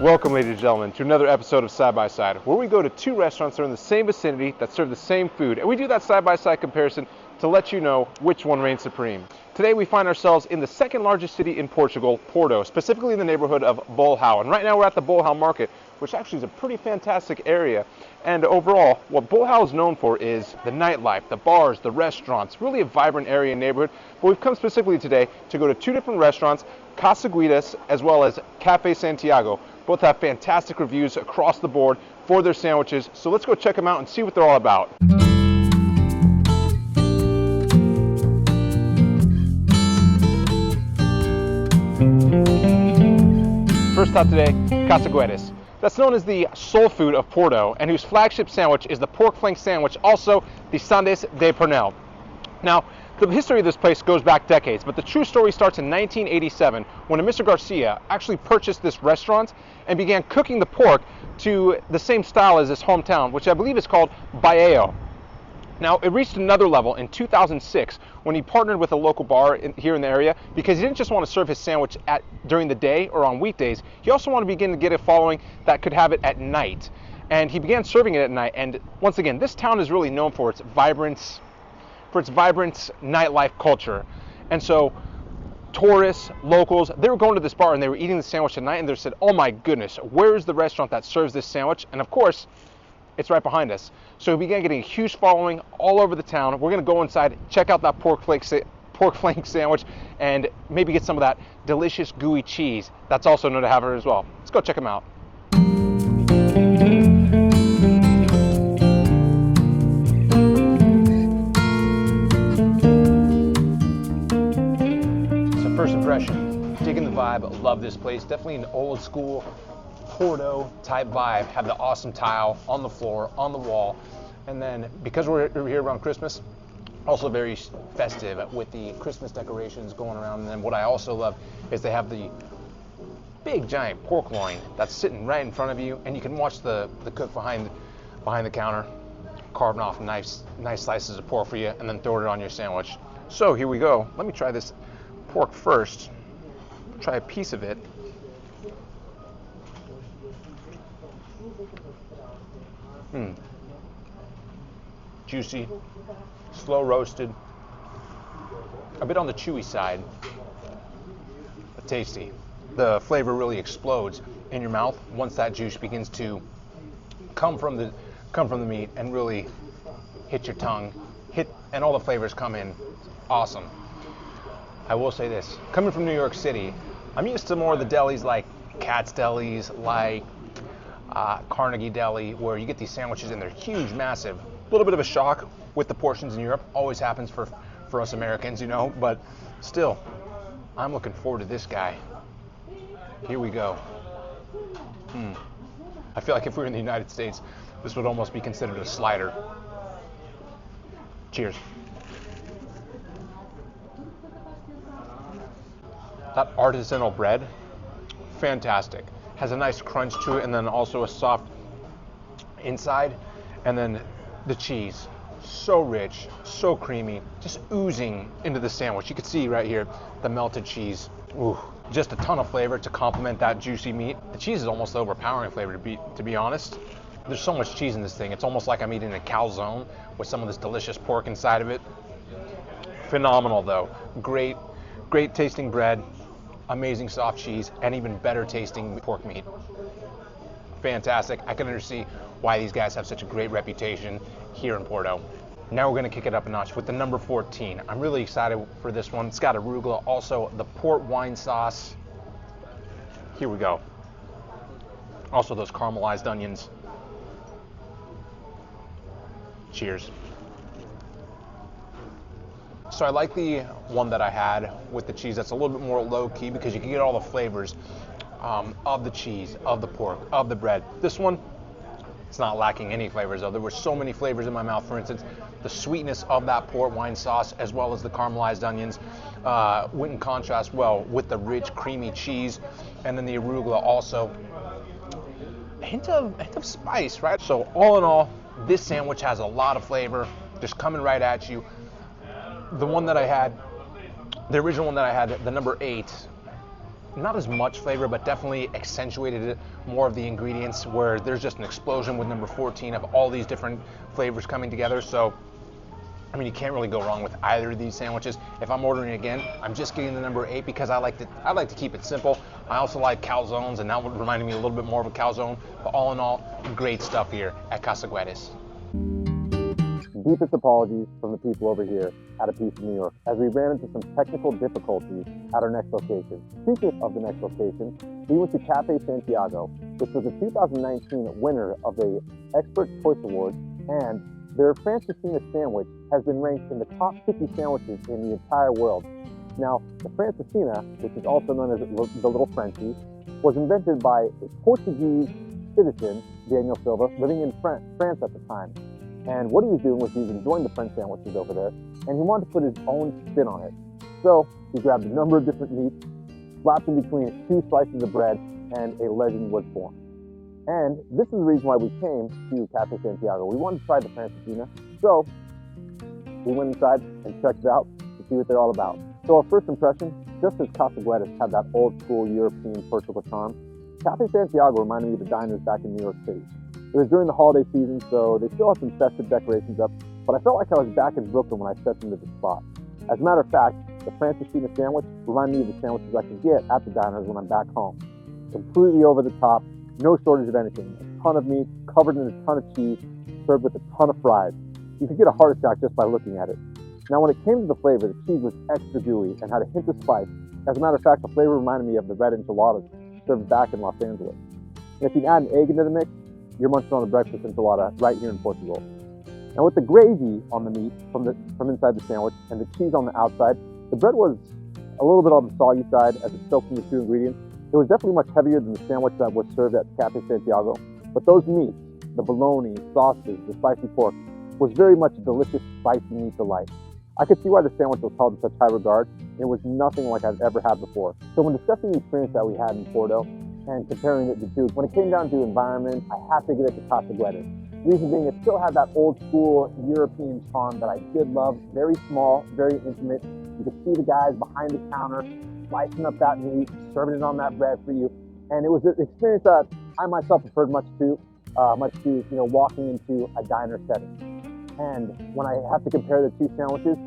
Welcome, ladies and gentlemen, to another episode of Side by Side, where we go to two restaurants that are in the same vicinity that serve the same food, and we do that side-by-side comparison to let you know which one reigns supreme. Today we find ourselves in the second largest city in Portugal, Porto, specifically in the neighborhood of Bolhau. And right now we're at the Bolhau market, which actually is a pretty fantastic area. And overall, what Bolhau is known for is the nightlife, the bars, the restaurants, really a vibrant area and neighborhood. But we've come specifically today to go to two different restaurants, Casa Guedes as well as Café Santiago. Both have fantastic reviews across the board for their sandwiches. So let's go check them out and see what they're all about. First stop today, Casa Guedes. That's known as the soul food of Porto, and whose flagship sandwich is the pork flank sandwich, also the sandes de pernil. Now, the history of this place goes back decades, but the true story starts in 1987 when a Mr. Garcia actually purchased this restaurant and began cooking the pork to the same style as his hometown, which I believe is called baeo. Now, it reached another level in 2006 when he partnered with a local bar here in the area, because he didn't just want to serve his sandwich during the day or on weekdays. He also wanted to begin to get a following that could have it at night. And he began serving it at night. And once again, this town is really known for its vibrant nightlife culture. And so tourists, locals, they were going to this bar and they were eating the sandwich at night, and they said, oh my goodness, where is the restaurant that serves this sandwich? And of course, it's right behind us. So we began getting a huge following all over the town. We're going to go inside, check out that pork flank sandwich, and maybe get some of that delicious gooey cheese that's also known to have it as well. Let's go check them out. So first impression, digging the vibe, love this place. Definitely an old school Porto type vibe. Have the awesome tile on the floor, on the wall, and then because we're here around Christmas, also very festive with the Christmas decorations going around. And then what I also love is they have the big giant pork loin that's sitting right in front of you, and you can watch the cook behind the counter carving off nice slices of pork for you, and then throw it on your sandwich. So here we go. Let me try this pork first. Try a piece of it. Juicy, slow roasted, a bit on the chewy side, but tasty. The flavor really explodes in your mouth once that juice begins to come from the meat and really hit your tongue, and all the flavors come in. Awesome. I will say this, coming from New York City, I'm used to more of the delis like Katz delis, like Carnegie Deli, where you get these sandwiches and they're huge, massive. A little bit of a shock with the portions in Europe. Always happens for us Americans, you know, but still, I'm looking forward to this guy. Here we go. I feel like if we were in the United States, this would almost be considered a slider. Cheers. That artisanal bread, fantastic. Has a nice crunch to it, and then also a soft inside, and then the cheese, so rich, so creamy, just oozing into the sandwich. You can see right here the melted cheese. Ooh, just a ton of flavor to complement that juicy meat. The cheese is almost overpowering flavor, to be honest. There's so much cheese in this thing. It's almost like I'm eating a calzone with some of this delicious pork inside of it. Phenomenal though. Great tasting bread, amazing soft cheese, and even better tasting pork meat. Fantastic. I can understand why these guys have such a great reputation here in Porto. Now we're going to kick it up a notch with the number 14. I'm really excited for this one. It's got arugula, also the port wine sauce. Here we go. Also those caramelized onions. Cheers. So I like the one that I had with the cheese that's a little bit more low-key, because you can get all the flavors of the cheese, of the pork, of the bread. This one, it's not lacking any flavors though. There were so many flavors in my mouth. For instance, the sweetness of that port wine sauce as well as the caramelized onions went in contrast well with the rich, creamy cheese, and then the arugula also. A hint of spice, right? So all in all, this sandwich has a lot of flavor, just coming right at you. The one that I had, the original one that I had, the number 8, not as much flavor, but definitely accentuated it more of the ingredients, where there's just an explosion with number 14 of all these different flavors coming together. So I mean, you can't really go wrong with either of these sandwiches. If I'm ordering again, I'm just getting the number 8 because I like to keep it simple. I also like calzones, and that one reminded me a little bit more of a calzone. But all in all, great stuff here at Casa Guedes. Deepest apologies from the people over here at A Piece of New York, as we ran into some technical difficulties at our next location. Speaking of the next location, we went to Café Santiago, which was a 2019 winner of the Expert Choice Award, and their Francesinha sandwich has been ranked in the top 50 sandwiches in the entire world. Now, the Francesinha, which is also known as the Little Frenchie, was invented by a Portuguese citizen, Daniel Silva, living in France at the time. And what he was doing was he was enjoying the French sandwiches over there, and he wanted to put his own spin on it. So he grabbed a number of different meats, slapped them between 2 slices of bread, and a legend was born. And this is the reason why we came to Café Santiago. We wanted to try the Francesinha, so we went inside and checked it out to see what they're all about. So our first impression, just as Casa Guedes had that old school European Portugal charm, Café Santiago reminded me of the diners back in New York City. It was during the holiday season, so they still had some festive decorations up, but I felt like I was back in Brooklyn when I stepped into the spot. As a matter of fact, the Francesinha sandwich reminded me of the sandwiches I can get at the diners when I'm back home. Completely over the top, no shortage of anything. A ton of meat, covered in a ton of cheese, served with a ton of fries. You could get a heart attack just by looking at it. Now, when it came to the flavor, the cheese was extra gooey and had a hint of spice. As a matter of fact, the flavor reminded me of the red enchiladas served back in Los Angeles. And if you add an egg into the mix, you're munching on a breakfast enchilada right here in Portugal. Now, with the gravy on the meat from inside the sandwich and the cheese on the outside, the bread was a little bit on the soggy side as it soaked in the 2 ingredients. It was definitely much heavier than the sandwich that was served at Café Santiago, but those meats, the bologna, sausage, the spicy pork, was very much a delicious, spicy meat delight. I could see why the sandwich was held in such high regard, and it was nothing like I've ever had before. So when discussing the experience that we had in Porto and comparing it to two, when it came down to environment, I have to give it to Casa Guedes. Reason being, it still had that old school European charm that I did love. Very small, very intimate. You could see the guys behind the counter slicing up that meat, serving it on that bread for you. And it was an experience that I myself preferred much to walking into a diner setting. And when I have to compare the 2 sandwiches,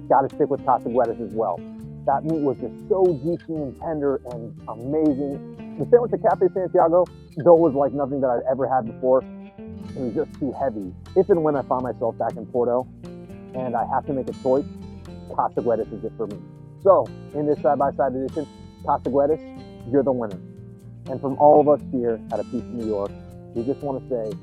gotta stick with Casa Guedes as well. That meat was just so juicy and tender and amazing. The sandwich at Café Santiago, though, was like nothing that I'd ever had before. It was just too heavy. If and when I find myself back in Porto and I have to make a choice, Casa Guedes is it for me. So, in this side-by-side edition, Casa Guedes, you're the winner. And from all of us here at A Piece of New York, we just want to say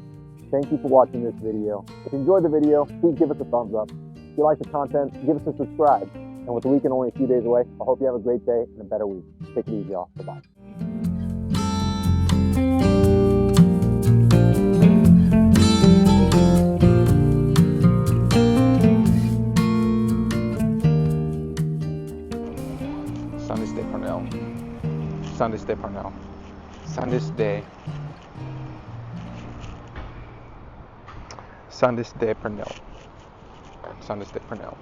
thank you for watching this video. If you enjoyed the video, please give us a thumbs up. If you like the content, give us a subscribe. And with the weekend only a few days away, I hope you have a great day and a better week. Take it easy, y'all. Bye-bye. Sandwich de pernil. Sandwich de pernil. Sandwich de. Sandwich de pernil. Sandwich de pernil.